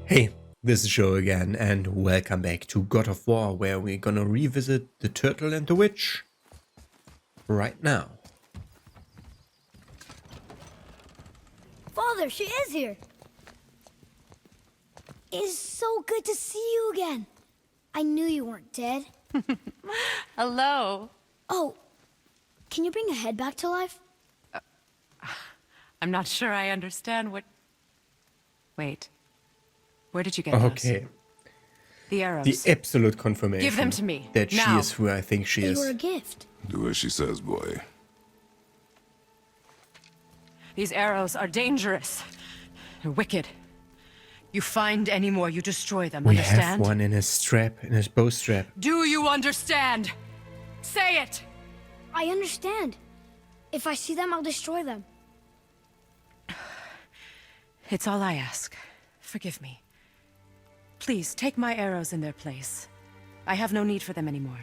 Hey, this is Joe again, and welcome back to God of War, where we're gonna revisit the turtle and the witch right now. Father, she is here! It's so good to see you again. I knew you weren't dead. Hello. Oh, can you bring a head back to life? I'm not sure I understand what... Wait. Where did you get those? Okay, The arrows. the absolute confirmation Give them to me, that she now. is who I think she They were a is. gift. Do as she says, boy. These arrows are dangerous. They're wicked. You find any more, you destroy them, We understand? have one in his strap, in his bow strap. Do you understand? Say it! I understand. If I see them, I'll destroy them. It's all I ask. Forgive me. Please, take my arrows in their place. I have no need for them anymore.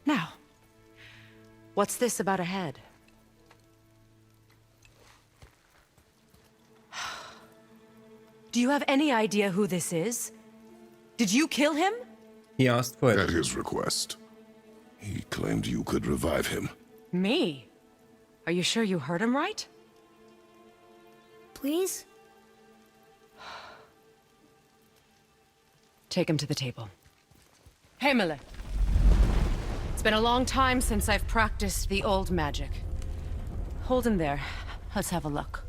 Now, what's this about a head? Do you have any idea who this is? Did you kill him? He asked for At it. his request. He claimed you could revive him. Me? Are you sure you heard him right? Please? Take him to the table. Heimele. It's been a long time since I've practiced the old magic. Hold him there. Let's have a look.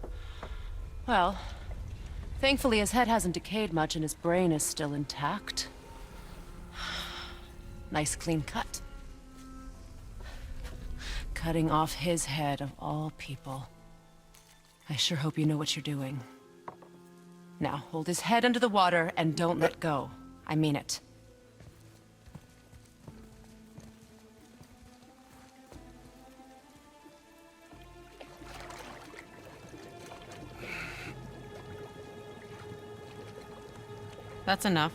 Well, thankfully his head hasn't decayed much and his brain is still intact. Nice clean cut. Cutting off his head of all people. I sure hope you know what you're doing. Now, hold his head under the water and don't let go. I mean it. That's enough.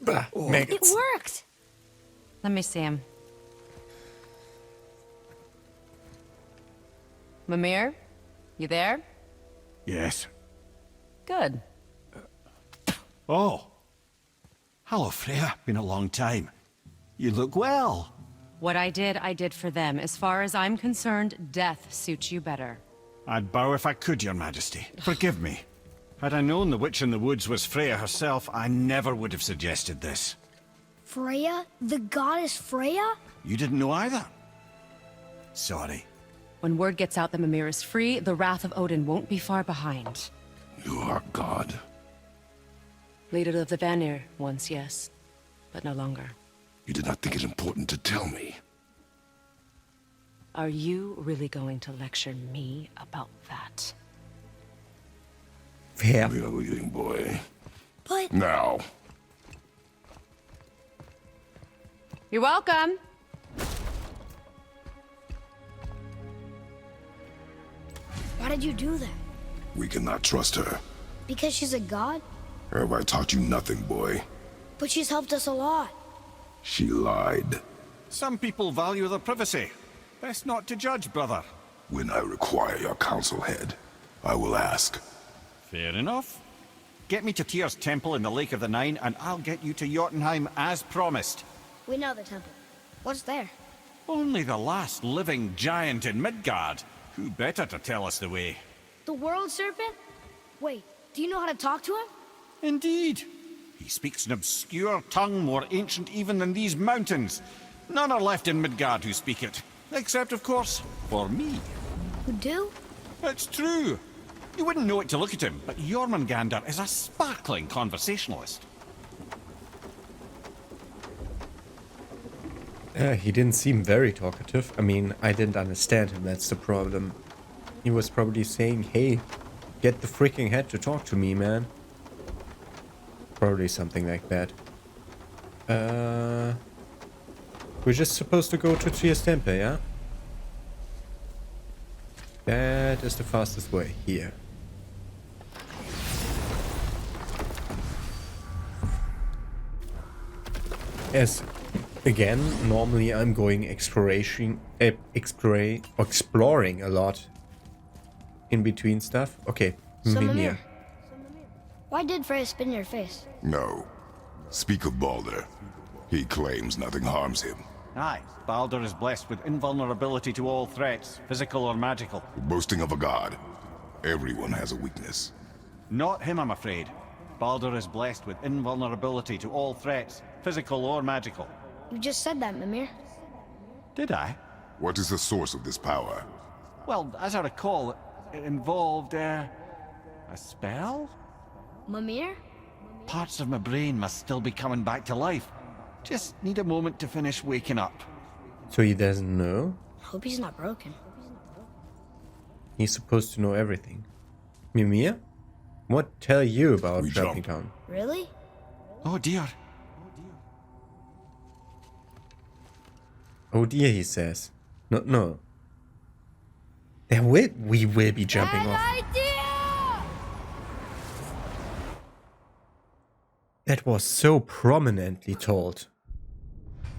It Maggots. worked! Let me see him. Mimir? You there? Yes. Good. Oh. Hello, Freya. Been a long time. You look well. What I did for them. As far as I'm concerned, death suits you better. I'd bow if I could, Your Majesty. Forgive me. Had I known the witch in the woods was Freya herself, I never would have suggested this. Freya? The goddess Freya? You didn't know either? Sorry. When word gets out that Mimir is free, the wrath of Odin won't be far behind. You are God. Leader of the Vanir, once, yes. But no longer. You did not think it important to tell me. Are you really going to lecture me about that? Fair. We are leaving, boy. But Now. You're welcome! why did you do that? We cannot trust her. Because she's a god? Have I taught you nothing, boy? But she's helped us a lot. She lied. Some people value their privacy. Best not to judge, brother. When I require your council head, I will ask. Fair enough. Get me to Tyr's temple in the Lake of the Nine, and I'll get you to Jotunheim as promised. We know the temple. What's there? Only the last living giant in Midgard. Who better to tell us the way? The world serpent? Wait, do you know how to talk to him? Indeed. He speaks an obscure tongue more ancient even than these mountains. None are left in Midgard who speak it. Except, of course, for me. Who do? It's true. You wouldn't know it to look at him, but Jormungandr is a sparkling conversationalist. He didn't seem very talkative. I mean, I didn't understand him, that's the problem. He was probably saying, hey, get the freaking head to talk to me, man. Probably something like that. We're just supposed to go to Tyr's temple, yeah? That is the fastest way, here. As Again, normally I'm going exploring a lot in between stuff. Okay, So Mimir. Mimir, why did Freya spit in your face? No. Speak of Balder. He claims nothing harms him. Aye, Balder is blessed with invulnerability to all threats, physical or magical. Boasting of a god. Everyone has a weakness. Not him, I'm afraid. Balder is blessed with invulnerability to all threats, physical or magical. You just said that, Mimir. Did I? What is the source of this power? Well, as I recall, it involved, a spell? Mimir? Parts of my brain must still be coming back to life. Just need a moment to finish waking up. So he doesn't know? Hope he's not broken. He's supposed to know everything. Mimir? What tell you about We Draconic? jump. Really? Oh dear. Oh dear, he says. No. We will be jumping off. idea! That was so prominently told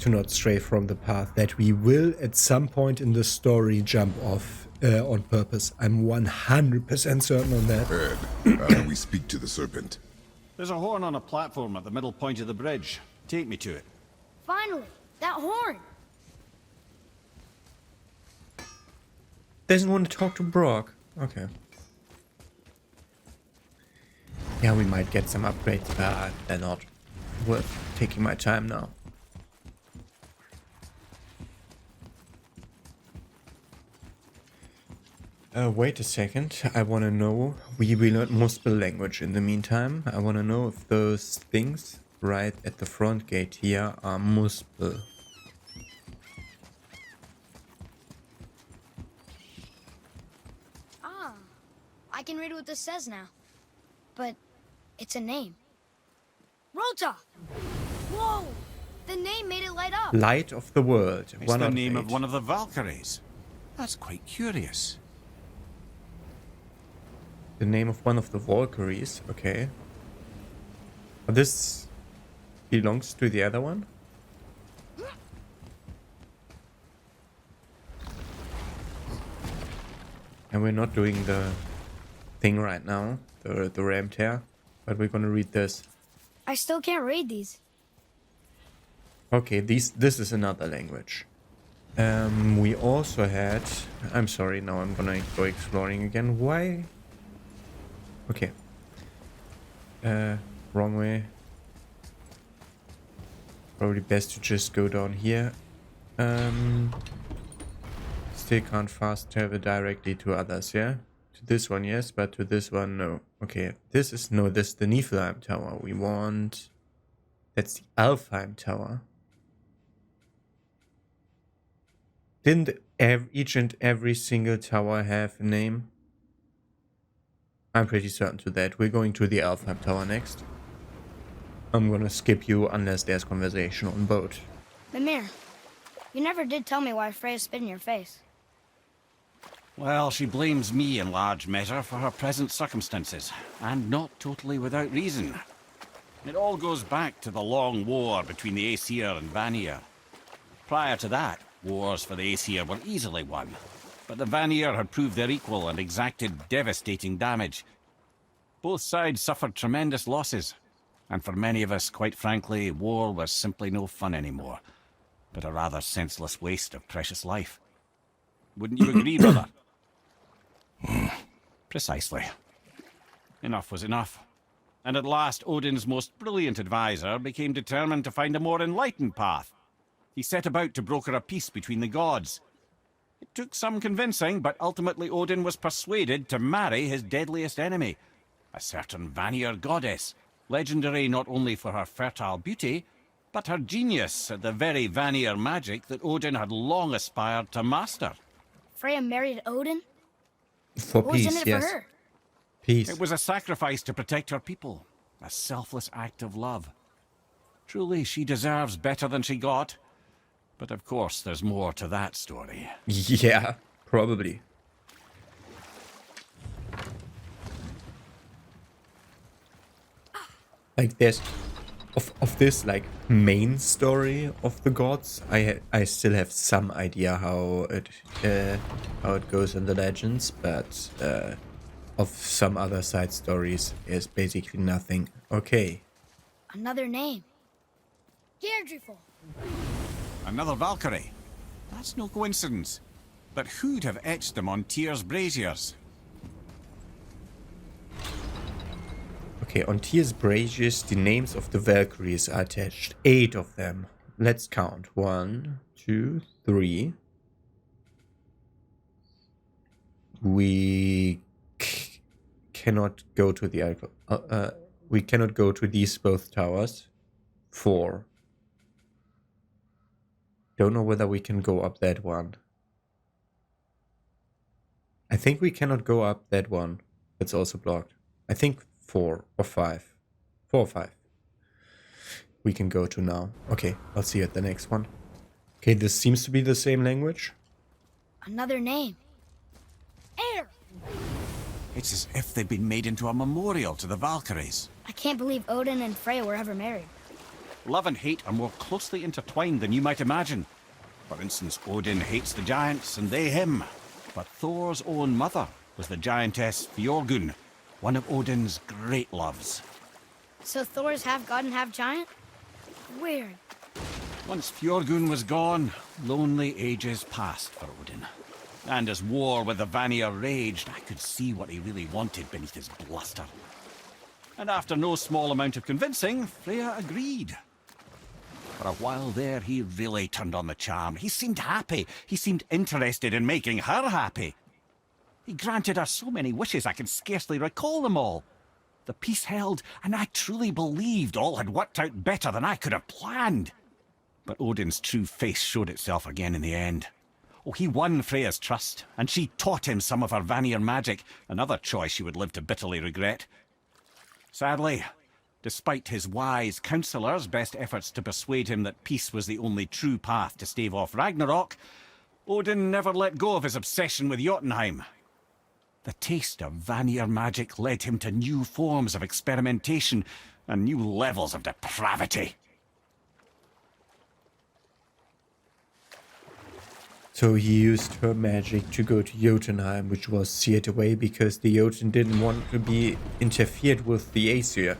to not stray from the path that we will at some point in the story jump off on purpose. I'm 100% certain on that. Ed, how do we speak to the serpent? There's a horn on a platform at the middle point of the bridge. Take me to it. Finally, that horn! Doesn't want to talk to Brock. Okay. Yeah, we might get some upgrades, but they're not worth taking my time now. Wait a second. I want to know. We learned Muspel language in the meantime. I want to know if those things right at the front gate here are Muspel. Ah, I can read what this says now. But it's a name. Rota! Whoa! The name made it light up. Light of the world. It's the name of one of the Valkyries. That's quite curious. The name of one of the Valkyries. Okay. This belongs to the other one? And we're not doing the thing right now, the ram tear, but we're gonna read this. I still can't read these. Okay, this is another language. We also had... I'm sorry, now I'm gonna go exploring again. Why? Okay. Wrong way. Probably best to just go down here. Still can't fast travel directly to others, yeah? To this one, yes, but to this one, no. Okay, this is the Niflheim Tower. We want... That's the Alfheim Tower. Didn't each and every single tower have a name? I'm pretty certain to that. We're going to the Alfheim Tower next. I'm gonna skip you unless there's conversation on boat. Mimir, you never did tell me why Freya spit in your face. Well, she blames me in large measure for her present circumstances, and not totally without reason. It all goes back to the long war between the Aesir and Vanir. Prior to that, wars for the Aesir were easily won, but the Vanir had proved their equal and exacted devastating damage. Both sides suffered tremendous losses, and for many of us, quite frankly, war was simply no fun anymore, but a rather senseless waste of precious life. Wouldn't you agree, brother? Precisely. Enough was enough. And at last, Odin's most brilliant advisor became determined to find a more enlightened path. He set about to broker a peace between the gods. It took some convincing, but ultimately Odin was persuaded to marry his deadliest enemy, a certain Vanir goddess, legendary not only for her fertile beauty, but her genius at the very Vanir magic that Odin had long aspired to master. Freya married Odin? For What was peace, in it yes. for her? Peace. It was a sacrifice to protect her people, a selfless act of love. Truly, she deserves better than she got. But of course, there's more to that story. Yeah, probably. Like this. of this like main story of the gods, I still have some idea how it goes in the legends, but of some other side stories is basically nothing. Okay. Another name. Deirdreful. Another Valkyrie. That's no coincidence. But who'd have etched them on Tyr's braziers? Okay, on Tyr's braziers, the names of the Valkyries are attached. 8 of them. Let's count. 1, 2, 3. We cannot go to the we cannot go to these both towers. 4. Don't know whether we can go up that one. I think we cannot go up that one. It's also blocked. I think 4 or 5. 4 or 5. We can go to now. Okay, I'll see you at the next one. Okay, this seems to be the same language. Another name. Air. It's as if they'd been made into a memorial to the Valkyries. I can't believe Odin and Freya were ever married. Love and hate are more closely intertwined than you might imagine. For instance, Odin hates the giants and they him. But Thor's own mother was the giantess Fjorgun, one of Odin's great loves. So Thor's half god and half giant? Weird. Once Fjorgun was gone, lonely ages passed for Odin. And as war with the Vanir raged, I could see what he really wanted beneath his bluster. And after no small amount of convincing, Freya agreed. For a while there, he really turned on the charm. He seemed happy. He seemed interested in making her happy. He granted her so many wishes I can scarcely recall them all. The peace held, and I truly believed all had worked out better than I could have planned. But Odin's true face showed itself again in the end. Oh, he won Freya's trust, and she taught him some of her Vanir magic, another choice she would live to bitterly regret. Sadly, despite his wise counsellors' best efforts to persuade him that peace was the only true path to stave off Ragnarok, Odin never let go of his obsession with Jotunheim. The taste of Vanir magic led him to new forms of experimentation and new levels of depravity. So he used her magic to go to Jotunheim, which was seared away because the Jotun didn't want to be interfered with the Aesir.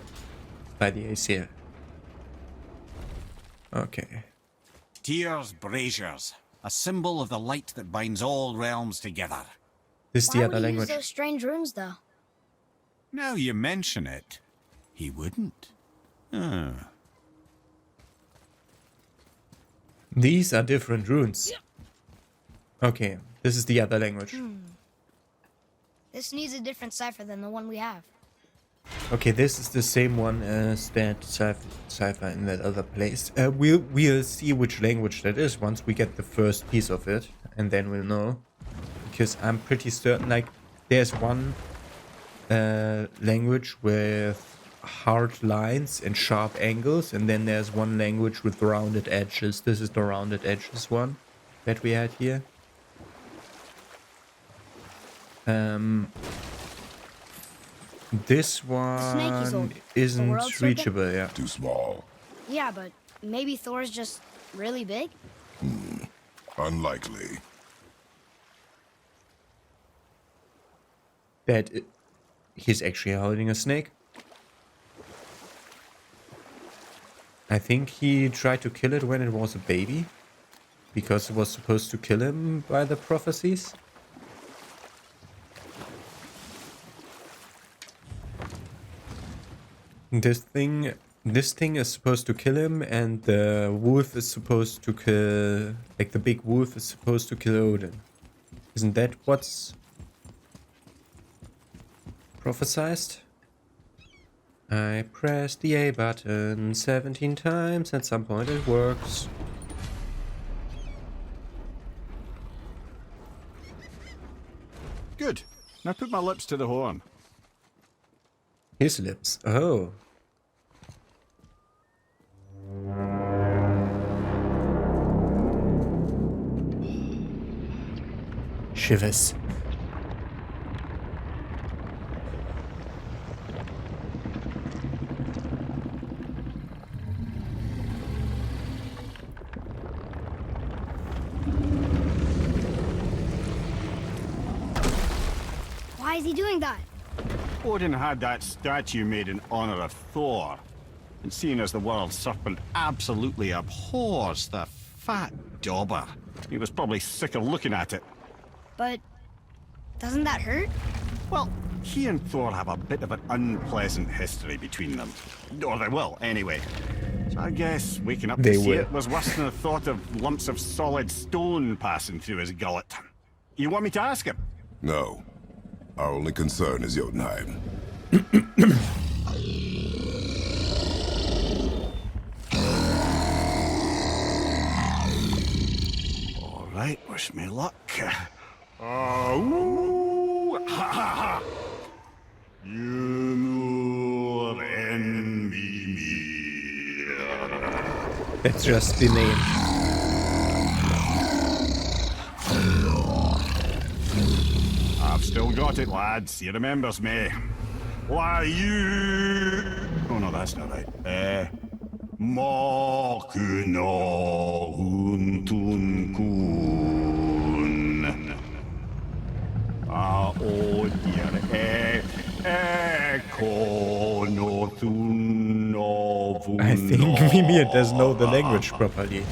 By the Aesir. Okay. Tyr's braziers, a symbol of the light that binds all realms together. This is the Why other would he language. use those strange runes, though? Now you mention it, he wouldn't. These are different runes. Okay, this is the other language. This needs a different cipher than the one we have. Okay, this is the same one as that cipher in that other place. We'll see which language that is once we get the first piece of it, and then we'll know. Because I'm pretty certain, like, there's one language with hard lines and sharp angles, and then there's one language with rounded edges. This is the rounded edges one that we had here. This one isn't reachable, yeah. Too small. Yeah, but maybe Thor's just really big? Unlikely. He's actually holding a snake. I think he tried to kill it when it was a baby, because it was supposed to kill him by the prophecies. This thing is supposed to kill him, and the wolf is supposed to kill, like the big wolf is supposed to kill Odin. Isn't that what's prophesized? I pressed the A button 17 times, at some point it works. Good. Now put my lips to the horn. His lips. Oh. Shivers. Why is he doing that? Odin had that statue made in honor of Thor. And seeing as the world serpent absolutely abhors the fat dauber, he was probably sick of looking at it. But doesn't that hurt? Well, he and Thor have a bit of an unpleasant history between them. Or they will, anyway. So I guess waking up They to see will. it was worse than the thought of lumps of solid stone passing through his gullet. You want me to ask him? No. Our only concern is Jotunheim. All right, wish me luck. Ooh, ha ha ha! Jumur en Mimir. That's just the name. I've still got it, lads. He remembers me. Why you? Oh no, that's not right. Mokuno huntun kun. Oh dear. Kono thuno I think Mimir doesn't know the language properly.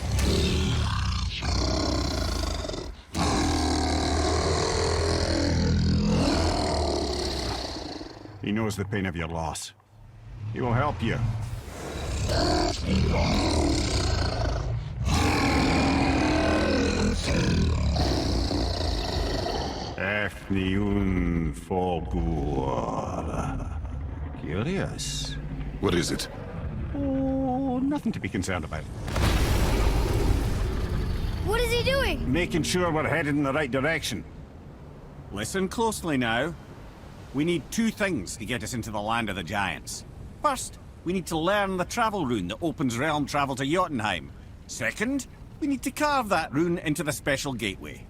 He knows the pain of your loss. He will help you. Efniun Fogur. Curious. What is it? Oh, nothing to be concerned about. What is he doing? Making sure we're headed in the right direction. Listen closely now. We need two things to get us into the land of the giants. First, we need to learn the travel rune that opens realm travel to Jotunheim. Second, we need to carve that rune into the special gateway.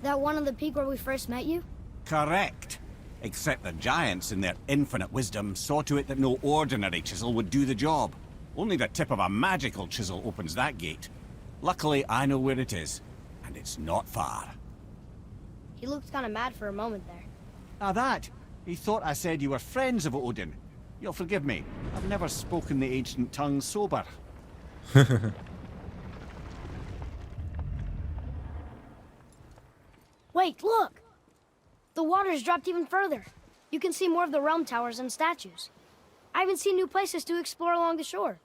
That one on the peak where we first met you? Correct. Except the giants, in their infinite wisdom, saw to it that no ordinary chisel would do the job. Only the tip of a magical chisel opens that gate. Luckily, I know where it is, and it's not far. He looked kind of mad for a moment there. That. He thought I said you were friends of Odin. You'll forgive me. I've never spoken the ancient tongue sober. Wait, look! The water's dropped even further. You can see more of the realm towers and statues. I haven't seen new places to explore along the shore.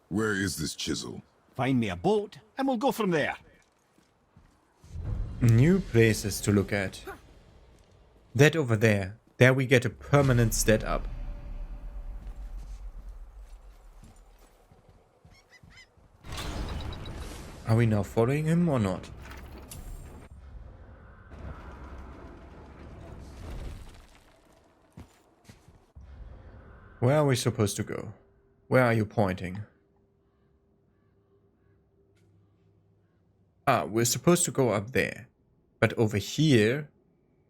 Where is this chisel? Find me a boat, and we'll go from there. New places to look at. That over there. There we get a permanent stat up. Are we now following him or not? Where are we supposed to go? Where are you pointing? Ah, we're supposed to go up there. But over here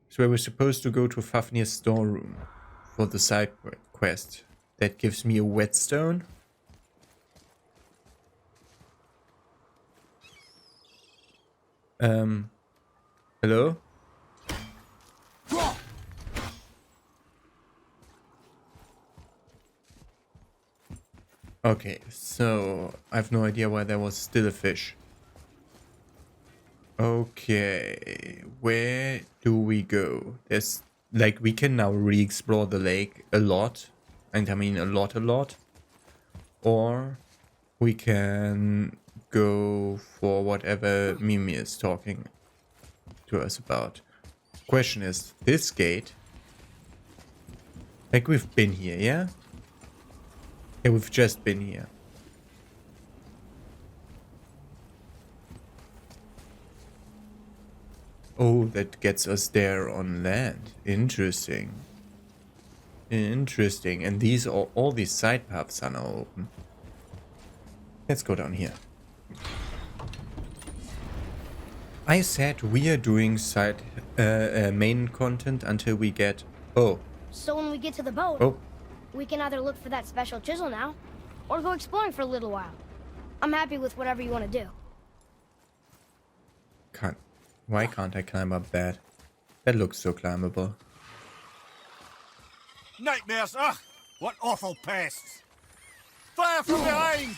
is where we're supposed to go to Fafnir's storeroom for the side quest. That gives me a whetstone. Hello? Okay, so I have no idea why there was still a fish. Okay, where do we go? There's like we can now re-explore the lake a lot, and I mean a lot, or we can go for whatever Mimi is talking to us about. Question is, this gate, like we've been here, yeah? Yeah, we've just been here. Oh, that gets us there on land. Interesting. Interesting. And these are all these side paths are now open. Let's go down here. I said we are doing side main content until we get. Oh. So when we get to the boat, Oh. we can either look for that special chisel now, or go exploring for a little while. I'm happy with whatever you want to do. Why can't I climb up that? That looks so climbable. Nightmares! Ugh! What awful pests! Fire from behind!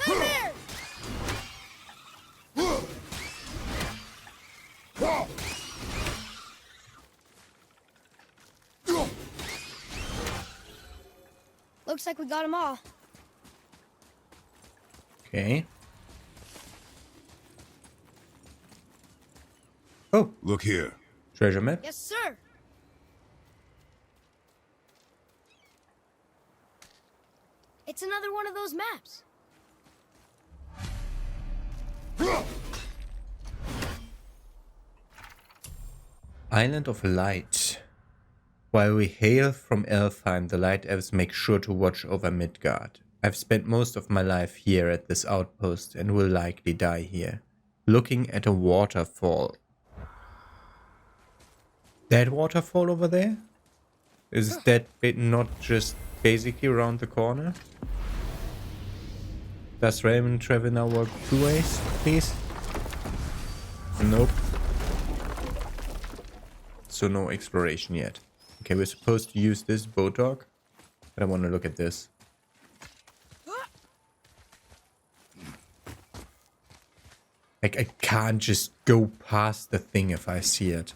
Nightmare! Looks like we got them all. Okay. Oh, Look here. treasure map. Yes, sir. It's another one of those maps. Island of Light. While we hail from Elfheim, the Light Elves make sure to watch over Midgard. I've spent most of my life here at this outpost and will likely die here, looking at a waterfall. That waterfall over there? Is that bit not just basically around the corner? Does Raymond travel now work 2 ways, please? Nope. So no exploration yet. Okay, we're supposed to use this boat dog, but I want to look at this. Like, I can't just go past the thing if I see it.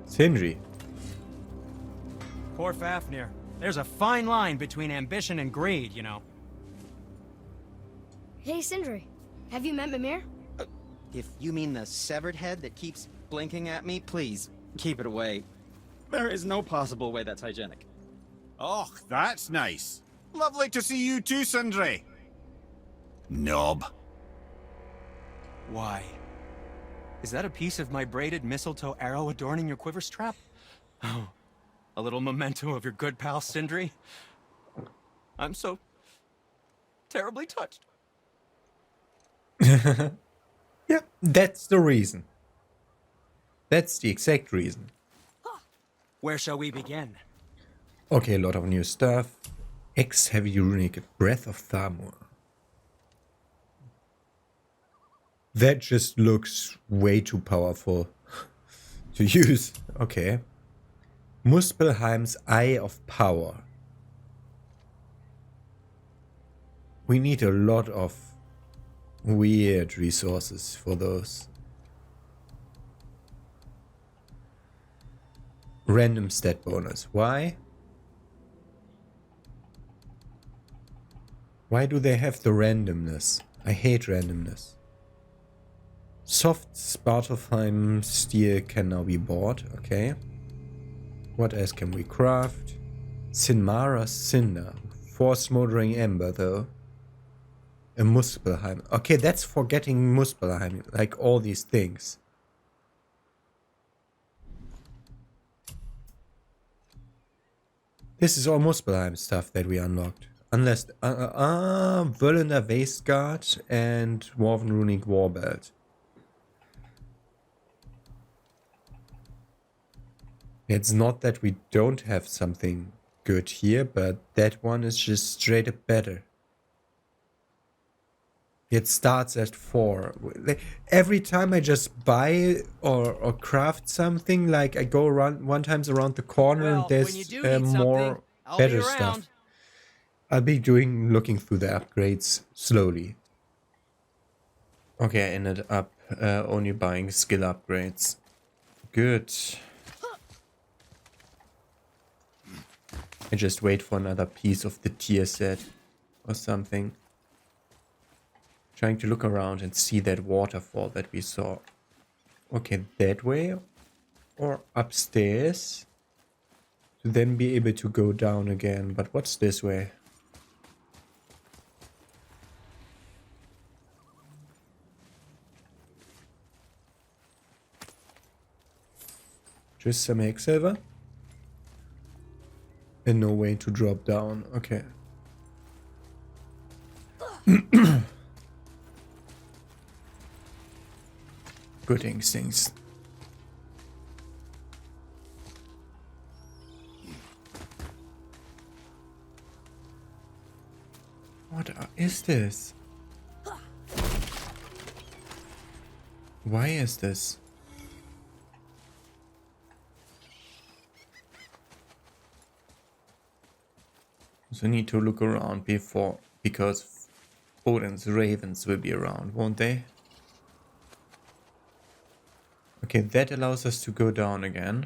Sindri. Poor Fafnir. There's a fine line between ambition and greed, you know. Hey, Sindri. Have you met Mimir? If you mean the severed head that keeps blinking at me, please, keep it away. There is no possible way that's hygienic. Oh, that's nice. Lovely to see you too, Sindri. Knob. Why? Is that a piece of my braided mistletoe arrow adorning your quiver strap? Oh, a little memento of your good pal Sindri? I'm so terribly touched. Yeah, that's the reason. That's the exact reason. Where shall we begin? Okay, a lot of new stuff. X-Heavy Runic Breath of Thamur. That just looks way too powerful to use. Okay. Muspelheim's Eye of Power. We need a lot of weird resources for those. Random stat bonus. Why? Why do they have the randomness? I hate randomness. Soft Svartalfheim steel can now be bought. Okay. What else can we craft? Sinmara's Cinder. 4 Smoldering Ember though. A Muspelheim. Okay, that's forgetting Muspelheim. Like all these things. This is all Muspelheim stuff that we unlocked. Unless... Völender Wasteguard and Dwarven Runic Warbelt. It's not that we don't have something good here, but that one is just straight up better. It starts at 4. Every time I just buy or craft something, like I go around one times around the corner and there's more better stuff. I'll be looking through the upgrades slowly. Okay, I ended up only buying skill upgrades. Good. I just wait for another piece of the tier set or something. Trying to look around and see that waterfall that we saw. Okay, that way or upstairs to then be able to go down again. But what's this way? Just some Silver? And no way to drop down. Okay. Good instincts. is this? Why is this? So I need to look around before, because Odin's ravens will be around, won't they? Okay, that allows us to go down again.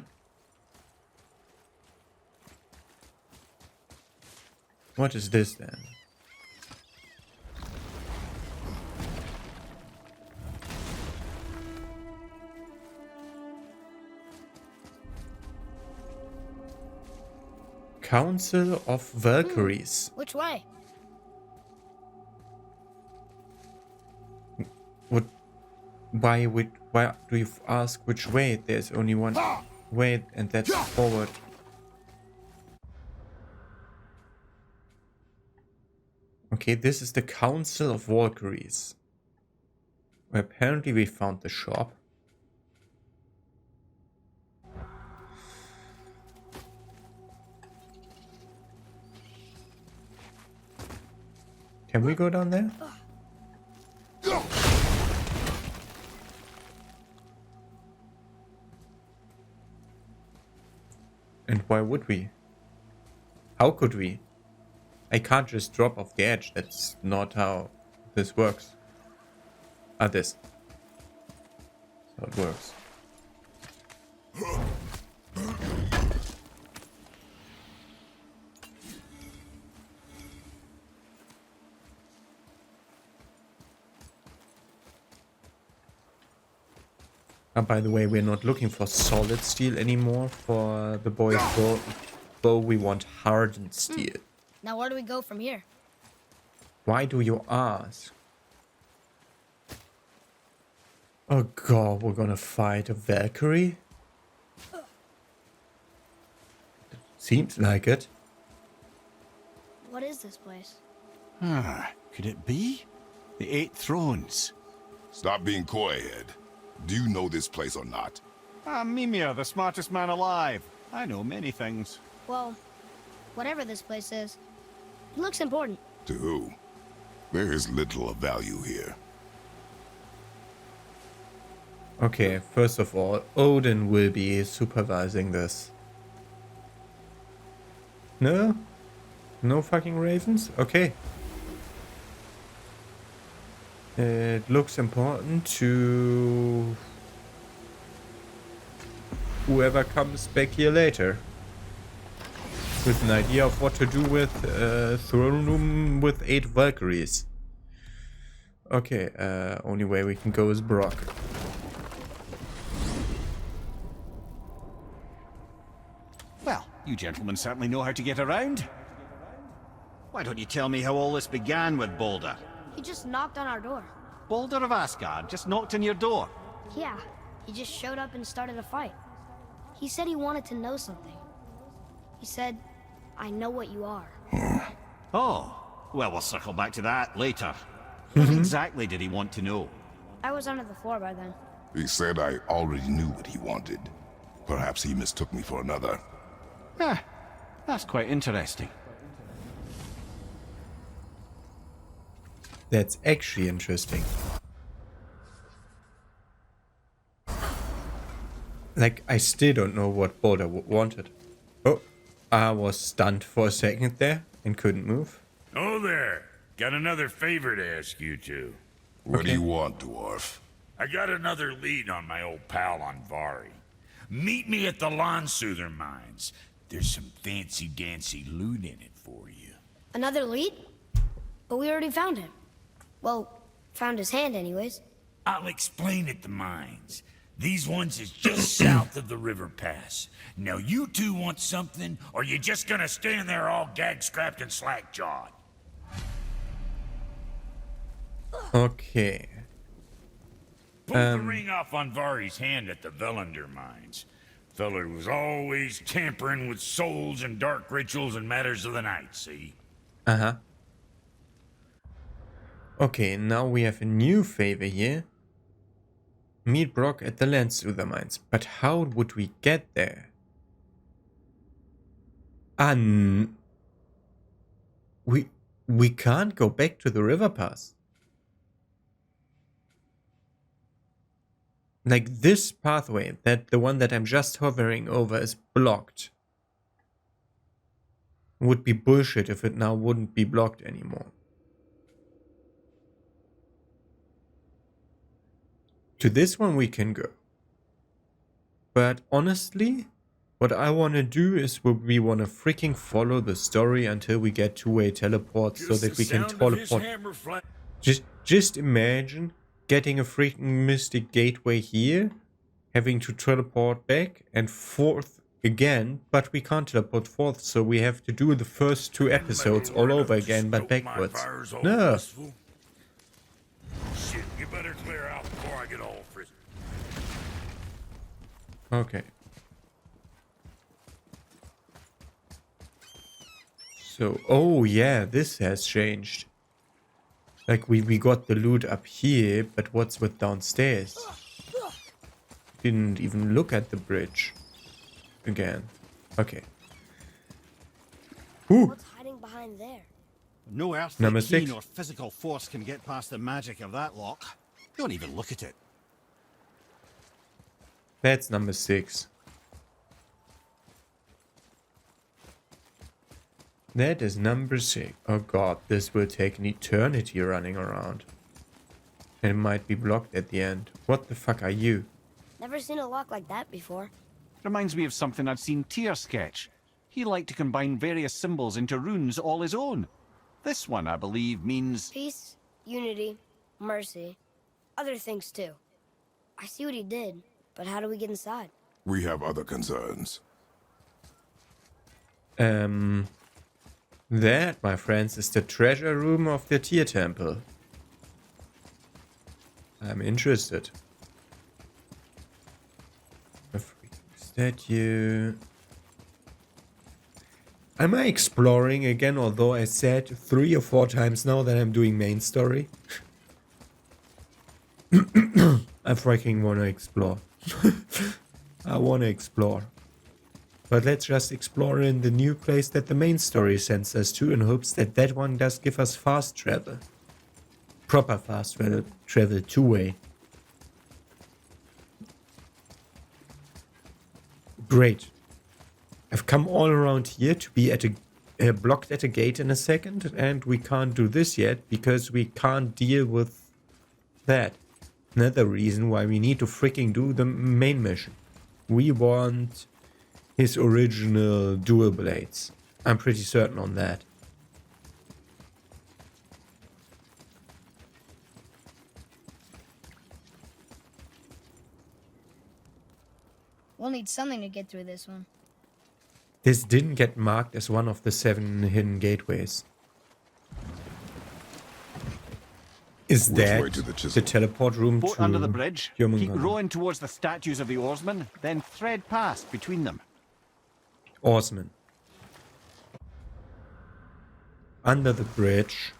What is this then? Council of Valkyries. Which way? What? Why do you ask which way? There's only one way, and that's forward. Okay, this is the Council of Valkyries. Apparently we found the shop. Can we go down there? And why would we? How could we? I can't just drop off the edge. That's not how this works. This. So it works. By the way, we're not looking for solid steel anymore for the boy's bow. We want hardened steel. Now where do we go from here? Why do you ask? Oh god, we're gonna fight a Valkyrie? Seems like it. What is this place? Could it be? The Eight Thrones. Stop being coy-head. Do you know this place or not? I'm Mimir, the smartest man alive. I know many things. Well, whatever this place is, it looks important. To who? There is little of value here. Okay, first of all, Odin will be supervising this. No? No fucking ravens? Okay. It looks important to whoever comes back here later with an idea of what to do with throne room with 8 Valkyries. Okay, only way we can go is Brock. Well, you gentlemen certainly know how to get around. Why don't you tell me how all this began with Balder? He just knocked on our door. Balder of Asgard just knocked on your door. Yeah, he just showed up and started a fight. He said he wanted to know something. He said, I know what you are. Oh, well, we'll circle back to that later. What exactly did he want to know? I was under the floor by then. He said I already knew what he wanted. Perhaps he mistook me for another. That's quite interesting. That's actually interesting. Like, I still don't know what Balder wanted. Oh, I was stunned for a second there and couldn't move. Oh there! Got another favor to ask you two. What do you want, Dwarf? I got another lead on my old pal Anvari. Meet me at the Lawnsoother mines. There's some fancy-dancy loot in it for you. Another lead? But we already found him. Well, found his hand anyways. I'll explain at the mines. These ones is just south of the river pass. Now you two want something, or you just gonna stand there all gag-scrapped and slack-jawed? Okay. Pulled the ring off Anvari's hand at the Velander mines. Feller was always tampering with souls and dark rituals and matters of the night, see? Uh-huh. Okay, now we have a new favor here. Meet Brock at the Lawnsoother mines. But how would we get there? We we can't go back to the river pass. Like this pathway, the one that I'm just hovering over, is blocked. Would be bullshit if it now wouldn't be blocked anymore. To this one we can go. But honestly, what I want to do is we want to freaking follow the story until we get two-way teleports so that we can teleport. Just imagine getting a freaking mystic gateway here, having to teleport back and forth again, but we can't teleport forth, so we have to do the first 2 episodes all over again, but backwards. No. Shit, you better clear out before I get all frisky. Okay. So, oh yeah, this has changed. Like we got the loot up here, but what's with downstairs? Didn't even look at the bridge. Again. Okay. Ooh. What's hiding behind there? No earthly Number key 6. nor physical force can get past the magic of that lock. Don't even look at it. That's number 6. That is number 6. Oh god, this will take an eternity running around. And it might be blocked at the end. What the fuck are you? Never seen a lock like that before. Reminds me of something I'd seen Tyr sketch. He liked to combine various symbols into runes all his own. This one, I believe, means... Peace, unity, mercy, other things too. I see what he did, but how do we get inside? We have other concerns. That, my friends, is the treasure room of the Tyr temple. I'm interested. A freaking statue. Am I exploring again, although I said 3 or 4 times now that I'm doing main story? I freaking want to explore. I want to explore. But let's just explore in the new place that the main story sends us to in hopes that that one does give us fast travel. Proper fast travel 2-way. Great. I've come all around here to be at a blocked at a gate in a second, and we can't do this yet because we can't deal with that. Another reason why we need to freaking do the main mission. We want his original dual blades. I'm pretty certain on that. We'll need something to get through this one. This didn't get marked as one of the 7 hidden gateways. Is Which that way to the the chisel? teleport room Boat to under the bridge, keep Jormungandr? rowing towards the statues of the oarsmen, then thread past between them. Oarsman. Under the bridge.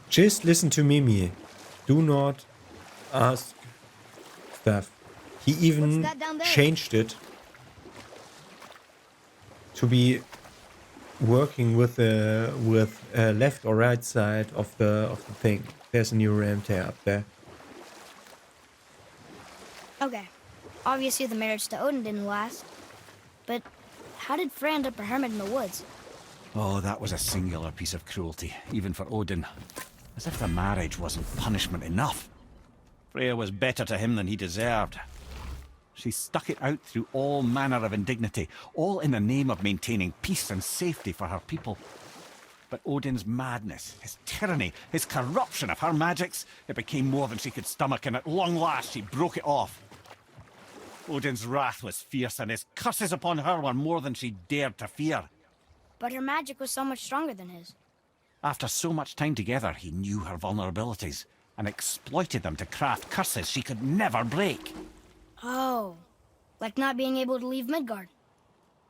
Just listen to Mimi. Do not ask stuff. He even What's that down there? changed it to be working with left or right side of the thing. There's a new ram tear up there. Okay. Obviously the marriage to Odin didn't last. But how did Frey end up a hermit in the woods? Oh, that was a singular piece of cruelty, even for Odin. As if the marriage wasn't punishment enough. Freya was better to him than he deserved. She stuck it out through all manner of indignity, all in the name of maintaining peace and safety for her people. But Odin's madness, his tyranny, his corruption of her magics, it became more than she could stomach, and at long last she broke it off. Odin's wrath was fierce, and his curses upon her were more than she dared to fear. But her magic was so much stronger than his. After so much time together, he knew her vulnerabilities, and exploited them to craft curses she could never break. Oh. Like not being able to leave Midgard.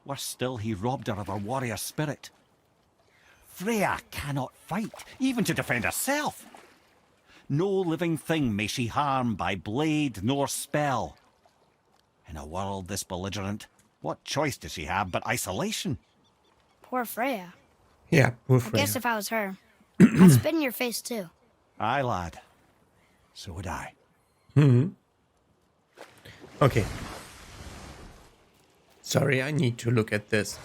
Worse still, he robbed her of her warrior spirit. Freya cannot fight, even to defend herself. No living thing may she harm by blade nor spell. In a world this belligerent, what choice does she have but isolation? Poor Freya. Yeah, poor I Freya. guess if I was her, I'd spit in your face too. Aye, lad. So would I. Okay. Sorry, I need to look at this.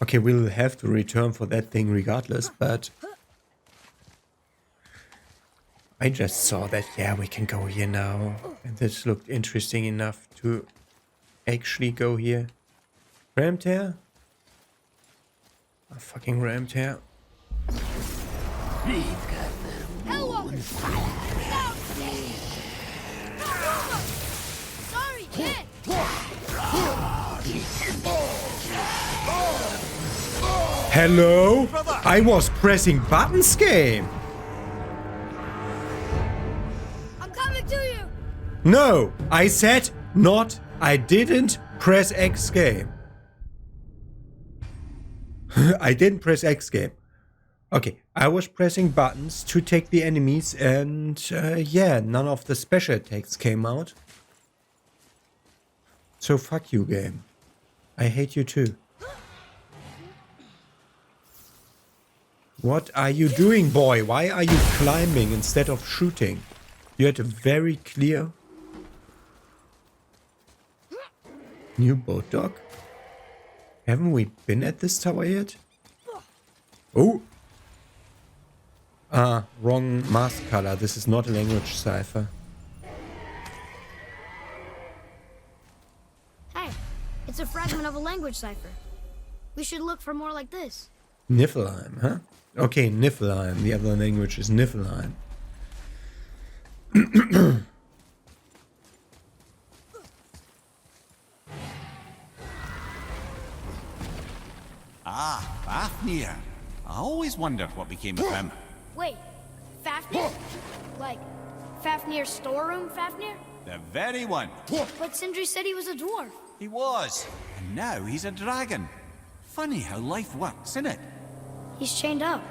Okay, we'll have to return for that thing regardless, but I just saw that, yeah, we can go here now. And this looked interesting enough to actually go here. Rammed hair? A fucking rammed hair. Sorry, kid. Hello? I was pressing buttons, game. I'm coming to you. No, I said not. I didn't press X game. I didn't press X game. Okay, I was pressing buttons to take the enemies and yeah, none of the special attacks came out. So fuck you, game. I hate you too. What are you doing, boy? Why are you climbing instead of shooting? You had a very clear... New boat dock? Haven't we been at this tower yet? Oh! Ah, wrong mask color. This is not a language cipher. Hey, it's a fragment of a language cipher. We should look for more like this. Niflheim, huh? Okay, Niflheim. The other language is Niflheim. Ah, Fafnir. I always wondered what became of him. Wait, Fafnir? Like, Fafnir's storeroom Fafnir? The very one. But Sindri said he was a dwarf. He was. And now he's a dragon. Funny how life works, isn't it? He's chained up.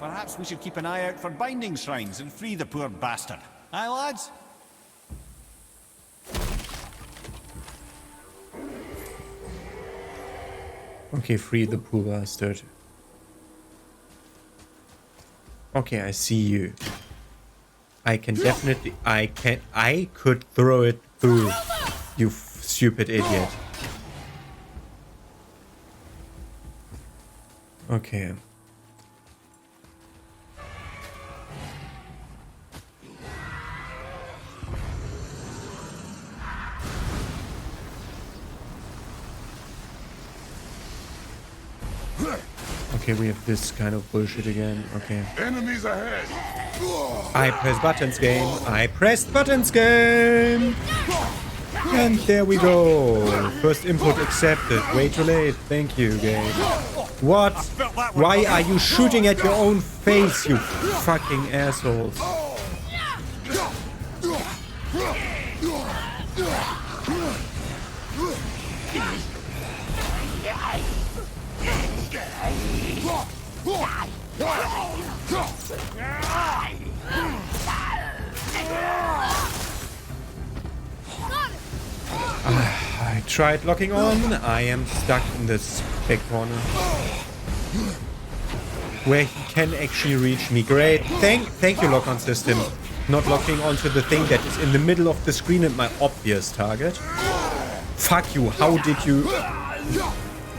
Perhaps we should keep an eye out for binding shrines and free the poor bastard. Aye, lads? Okay, free the poor bastard. Okay, I see you. I can definitely... I could throw it through, you stupid idiot. Okay. Okay, we have this kind of bullshit again. Okay. Enemies ahead! I press buttons, game. I pressed buttons, game. And there we go. First input accepted. Way too late. Thank you, game. What? Why are you shooting at your own face, you fucking assholes? I tried locking on. I am stuck in this back corner where he can actually reach me. Great. Thank you, lock-on system. Not locking onto the thing that is in the middle of the screen and my obvious target. Fuck you. How did you...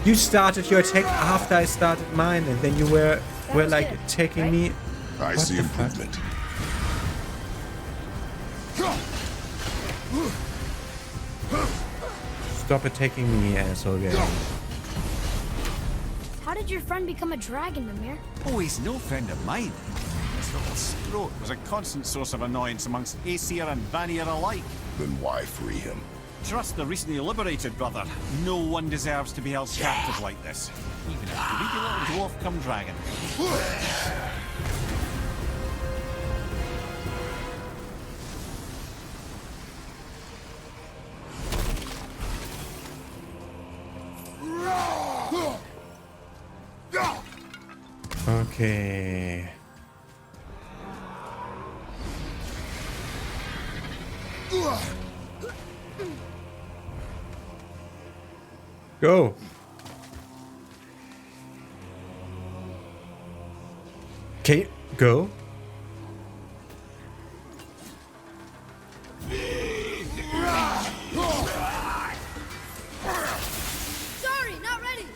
You started your attack after I started mine, and then you were like attacking me. I What see the fuck? improvement. Stop attacking me, asshole game. How did your friend become a dragon, Mimir? Oh, he's no friend of mine. This little scrote was a constant source of annoyance amongst Aesir and Vanir alike. Then why free him? Trust the recently liberated, brother. No one deserves to be held captive like this. Even a greedy little dwarf come dragon. Okay. Go. Okay, go. Sorry, not ready.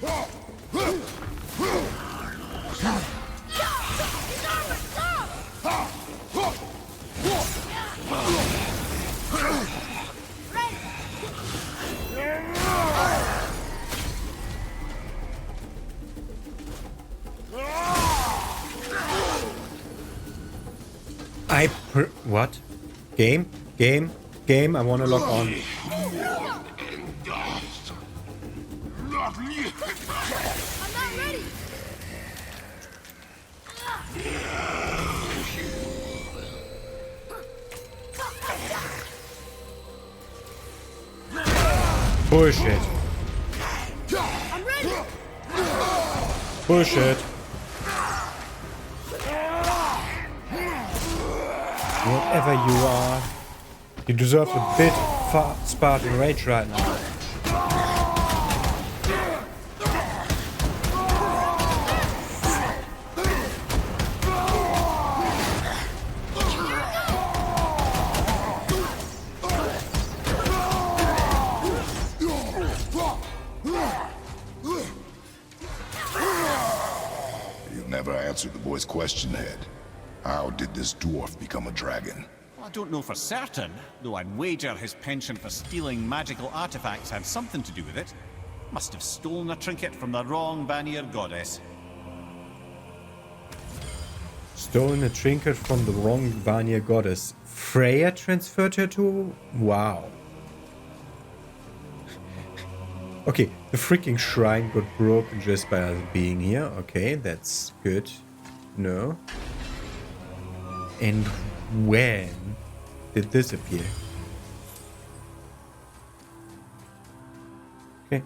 What? Game? I wanna log on. I'm not ready. Bullshit. I'm ready. Bullshit. Whatever you are, you deserve a bit of Spartan rage right now. You never answered the boy's question, Head. How did this dwarf become a dragon? Well, I don't know for certain, though I'd wager his penchant for stealing magical artifacts had something to do with it. Must have stolen a trinket from the wrong Vanir goddess. Stolen a trinket from the wrong Vanir goddess. Freya transferred her to... Wow. Okay, the freaking shrine got broken just by us being here. Okay, that's good. No. And when did this appear? Okay.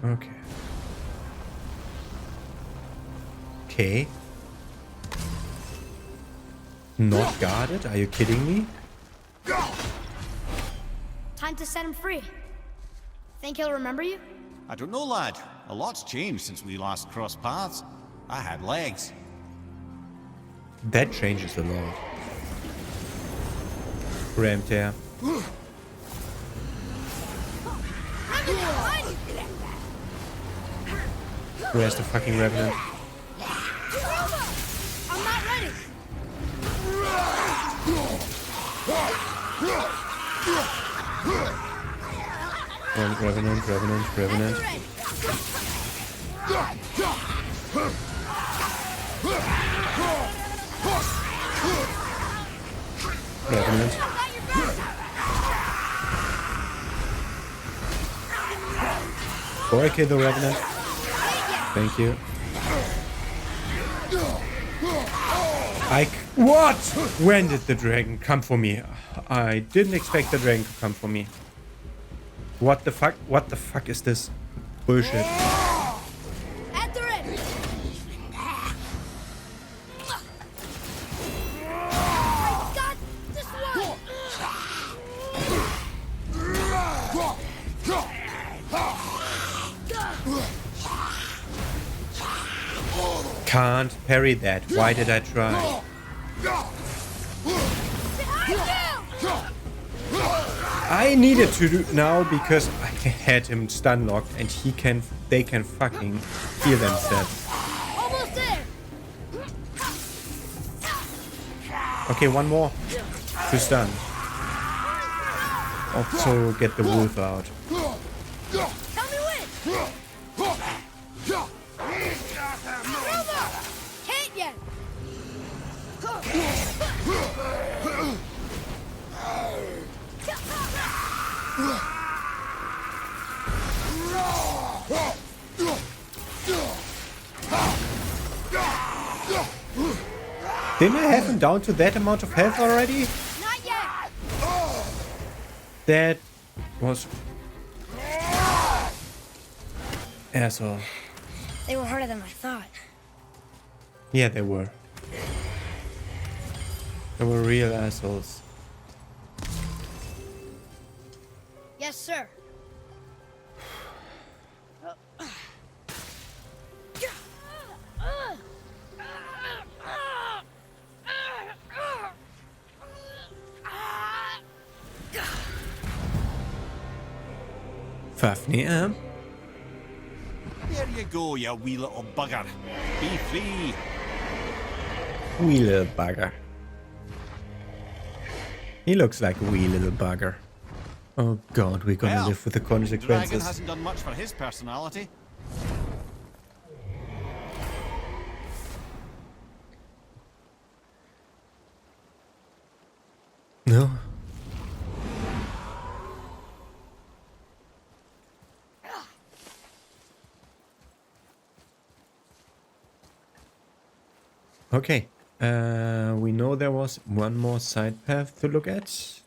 Okay. Okay. Not guarded? Are you kidding me? Time to set him free. Think he'll remember you? I don't know, lad. A lot's changed since we last crossed paths. I had legs. That changes a lot. Rammed here. Where's the fucking revenant? I'm not ready. Revenant. Revenant. Before I kill the revenant. Thank you. What? When did the dragon come for me? I didn't expect the dragon to come for me. What the fuck? What the fuck is this bullshit? At the ready. I got this one. Can't parry that. Why did I try? I needed to do now because I had him stun locked and they can fucking heal themselves. Almost there. Okay, one more to stun. Also get the wolf out. Tell me when. Can't yet. Didn't I have him down to that amount of health already? Not yet. That was... asshole. They were harder than I thought. Yeah, they were. They were real assholes. Yes, sir. Fafnir. There you go, you wee little bugger. Be free. Wee little bugger. He looks like a wee little bugger. Oh god, we're gonna Well, live with the Dragon consequences. hasn't done much for his personality. No. Okay. We know there was one more side path to look at.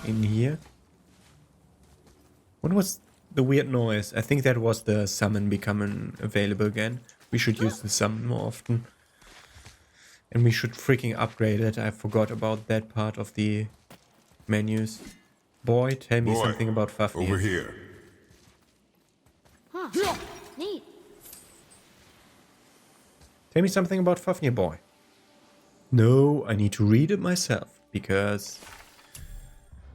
In here. What was the weird noise? I think that was the summon becoming available again. We should use the summon more often. And we should freaking upgrade it. I forgot about that part of the menus. Boy, tell me something about Fafnir. Over here. Huh. Neat. Tell me something about Fafnir, boy. No, I need to read it myself, because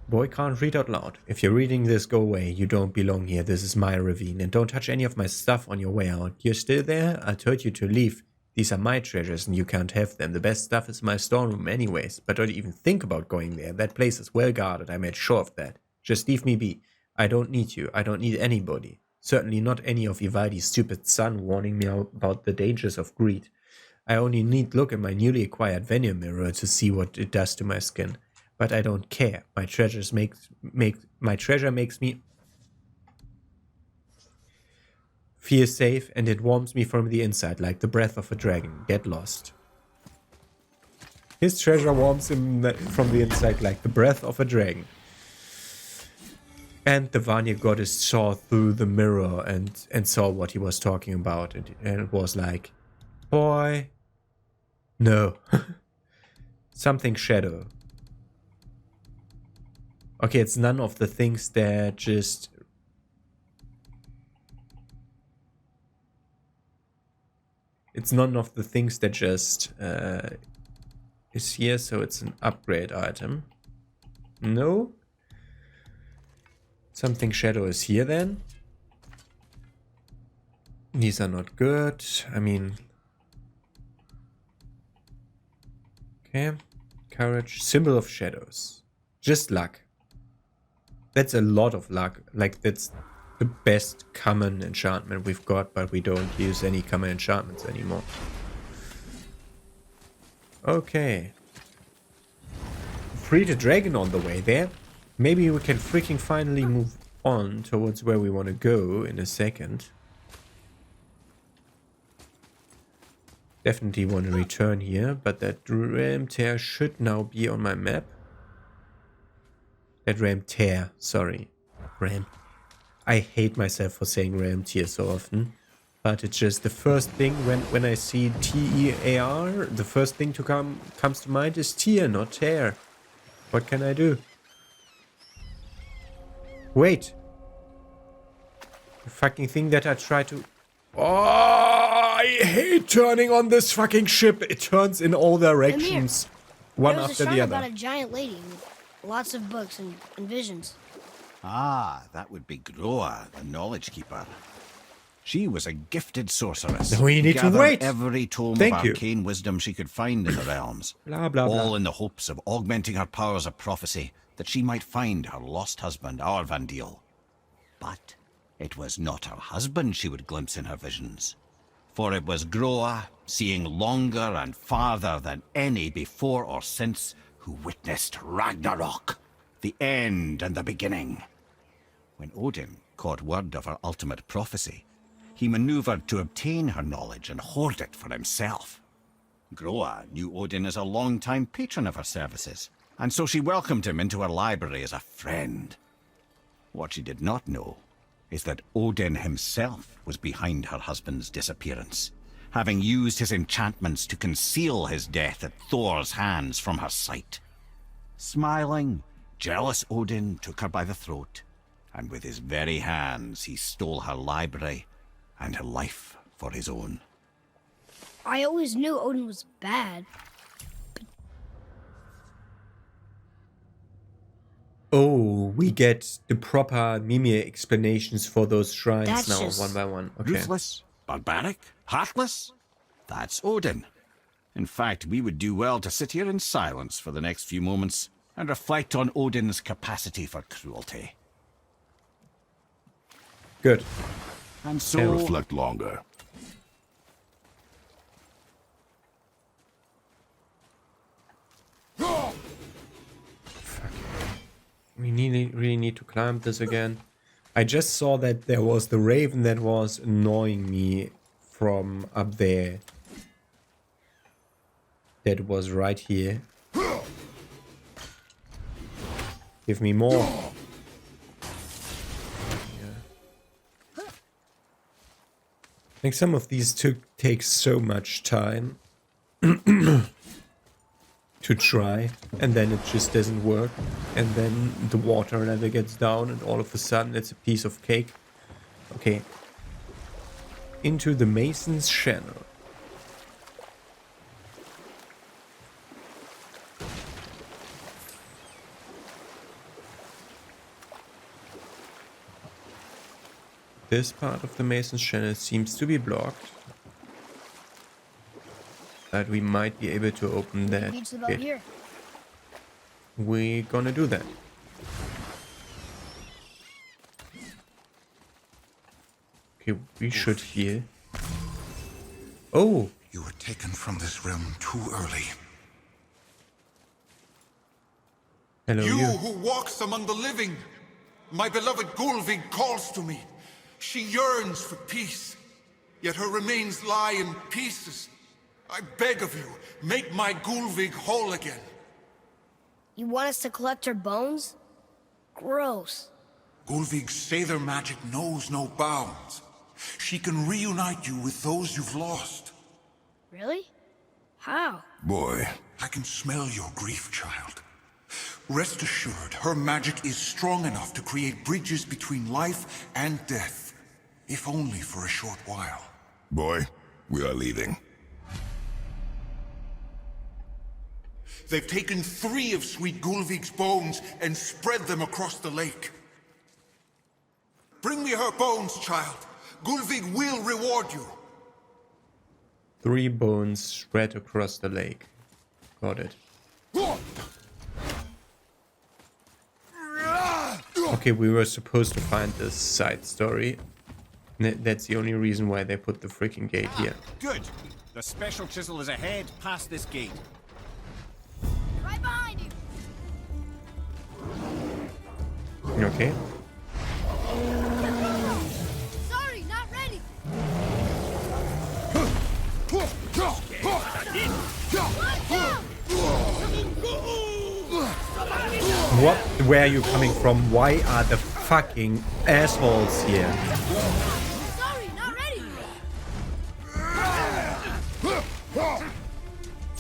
boy can't read out loud. If you're reading this, go away. You don't belong here. This is my ravine, and don't touch any of my stuff on your way out. You're still there? I told you to leave. These are my treasures, and you can't have them. The best stuff is my storeroom anyways, but don't even think about going there. That place is well guarded. I made sure of that. Just leave me be. I don't need you. I don't need anybody. Certainly not any of Ivaldi's stupid son warning me about the dangers of greed. I only need look at my newly acquired veneer mirror to see what it does to my skin. But I don't care. My treasure makes me feel safe, and it warms me from the inside like the breath of a dragon. Get lost. His treasure warms him from the inside like the breath of a dragon. And the Vanir goddess saw through the mirror and saw what he was talking about. And it was like, boy, no. Something shadow. Okay, it's none of the things that just... It's none of the things that just is here, so it's an upgrade item. No? Something shadow is here then. These are not good. I mean... Okay. Courage. Symbol of shadows. Just luck. That's a lot of luck. Like, that's the best common enchantment we've got, but we don't use any common enchantments anymore. Okay. Free the dragon on the way there. Maybe we can freaking finally move on towards where we want to go in a second. Definitely want to return here, but that ram tear should now be on my map. That ram tear, sorry. Ram. I hate myself for saying ram tear so often. But it's just the first thing when I see T-E-A-R, the first thing to comes to mind is tear, not tear. What can I do? Wait. The fucking thing that I try to... Oh, I hate turning on this fucking ship. It turns in all directions. One There was a after shrine the other. about a giant lady with lots of books and visions. Ah, that would be Groa, the knowledge keeper. She was a gifted sorceress. Then we need to gathered wait. every tome Thank of you. arcane wisdom she could find in the realms. Blah, blah, blah. All in the hopes of augmenting her powers of prophecy, that she might find her lost husband, Arvandil. But it was not her husband she would glimpse in her visions. For it was Groa, seeing longer and farther than any before or since, who witnessed Ragnarok, the end and the beginning. When Odin caught word of her ultimate prophecy, he maneuvered to obtain her knowledge and hoard it for himself. Groa knew Odin as a long-time patron of her services, and so she welcomed him into her library as a friend. What she did not know is that Odin himself was behind her husband's disappearance, having used his enchantments to conceal his death at Thor's hands from her sight. Smiling, jealous Odin took her by the throat, and with his very hands he stole her library and her life for his own. I always knew Odin was bad. Oh, we get the proper Mimir explanations for those shrines That's now, just- one by one. Okay. Ruthless, barbaric, heartless? That's Odin. In fact, we would do well to sit here in silence for the next few moments and reflect on Odin's capacity for cruelty. Good. And I'll so, reflect longer. We really need to climb this again. I just saw that there was the raven that was annoying me from up there. That was right here. Give me more. Yeah. I think some of these take so much time to try, and then it just doesn't work, and then the water level gets down, and all of a sudden it's a piece of cake. Okay. Into the Mason's Channel. This part of the Mason's Channel seems to be blocked. But we might be able to open that Beats about bit. here. We're gonna do that. Okay, we should heal. Oh! You were taken from this realm too early. Hello, You you. who walks among the living! My beloved Gulvig calls to me. She yearns for peace, yet her remains lie in pieces. I beg of you, make my Gulvig whole again. You want us to collect her bones? Gross. Gulvig's Sather magic knows no bounds. She can reunite you with those you've lost. Really? How? Boy, I can smell your grief, child. Rest assured, her magic is strong enough to create bridges between life and death, if only for a short while. boy, we are leaving. They've taken 3 of Sweet Gulvig's bones and spread them across the lake. Bring me her bones, child. Gulvig will reward you. 3 bones spread across the lake. Got it. Okay, we were supposed to find this side story. That's the only reason why they put the freaking gate here. good. The special chisel is ahead past this gate. Right behind you. Okay. Sorry, not ready. What? Where are you coming from? Why are the fucking assholes here? Sorry, not ready.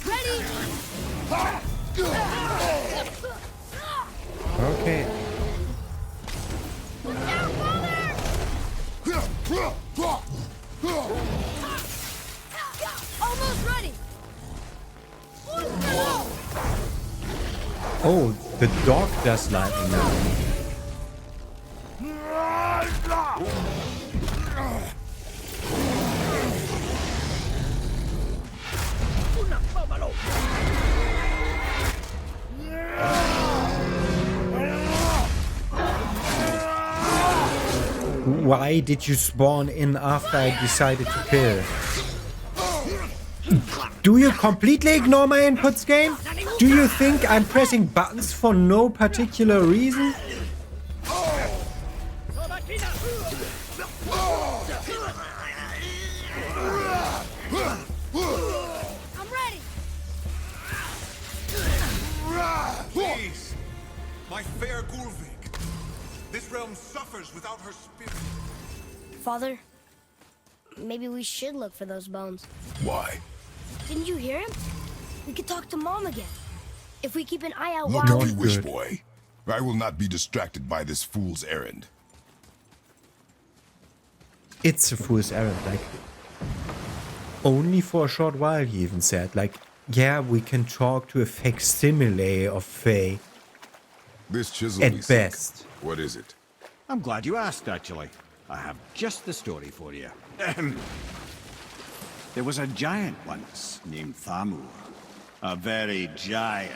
Ready. Okay. Look out, father! Almost ready. Oh, the dog does lightning now. Why did you spawn in after I decided to kill? Do you completely ignore my inputs, game? Do you think I'm pressing buttons for no particular reason? I'm ready. Please, my fair Gulvig. This realm suffers without her spirit. Father, maybe we should look for those bones. Why? Didn't you hear him? We could talk to Mom again. If we keep an eye out Look while... if you wish, good. boy. I will not be distracted by this fool's errand. It's a fool's errand, like, only for a short while, he even said. Like, yeah, we can talk to a facsimile of Faye. This chisel At we seek, best. what is it? I'm glad you asked, actually. I have just the story for you. There was a giant once named Thamur. A very giant,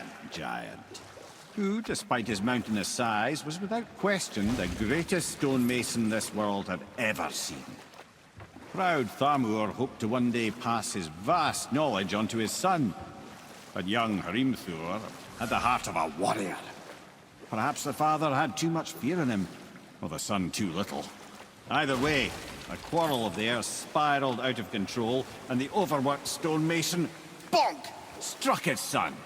who, despite his mountainous size, was without question the greatest stonemason this world had ever seen. Proud Thamur hoped to one day pass his vast knowledge on to his son. But young Hrimthur had the heart of a warrior. Perhaps the father had too much fear in him, or the son too little. Either way, a quarrel of theirs spiraled out of control, and the overworked stonemason, bonk, struck his son.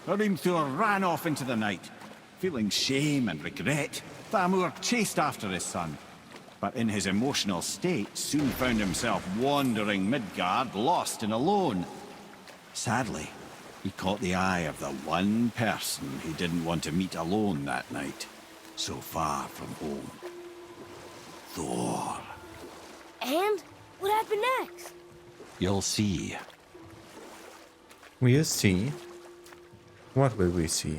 Hrimthur ran off into the night. Feeling shame and regret, Thamur chased after his son. But in his emotional state, soon found himself wandering Midgard, lost and alone. Sadly, he caught the eye of the one person he didn't want to meet alone that night, so far from home. Thor. And what happened next? You'll see. We'll see. What will we see?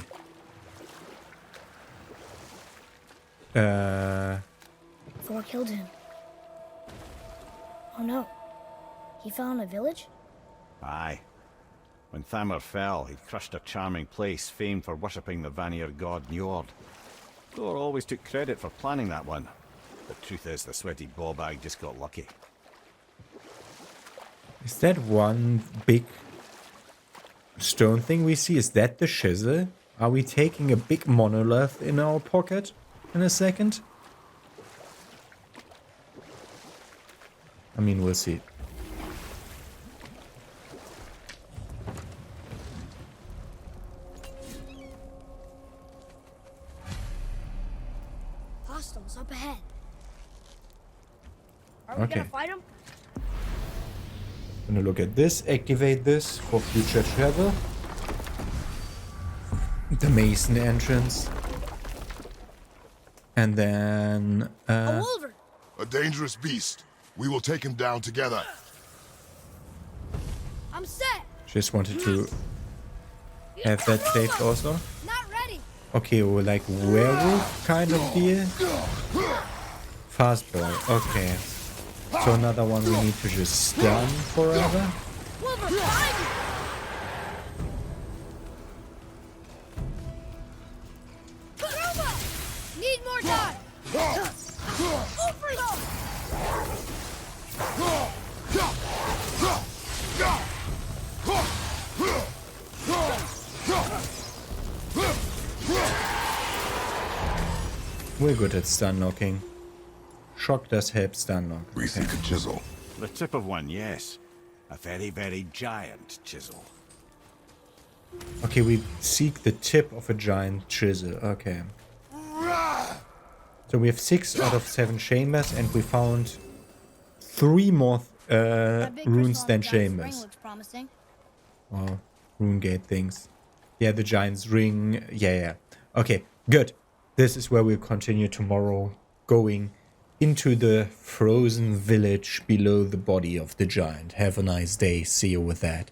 Thor killed him. Oh no. He fell in a village? Aye. When Thamur fell, he crushed a charming place famed for worshipping the Vanir god Njord. Thor always took credit for planning that one. The truth is, the sweaty ballbag just got lucky. Is that one big stone thing we see? Is that the chisel? Are we taking a big monolith in our pocket in a second? I mean, we'll see. Hostiles up ahead. Are we Okay. gonna fight them? Gonna look at this, activate this for future travel. The Mason entrance. And then A wolver! A dangerous beast. We will take him down together. I'm set! just wanted to have that saved also. Not ready! Okay, well, like werewolf kind of deal. Fastball, okay. So another one we need to just stun forever. Wolver, behind you! Karuma! Need more time! Overload! We're good at stun knocking. Shock does help stun knock. We seek a chisel. The tip of one, yes. A very, very giant chisel. Okay, we seek the tip of a giant chisel. Okay. So we have 6 out of 7 chambers, and we found 3 more runes than chambers. Promising. Or rune gate things. Yeah, the giant's ring. Yeah. Okay, good. This is where we'll continue tomorrow, going into the frozen village below the body of the giant. Have a nice day. See you with that.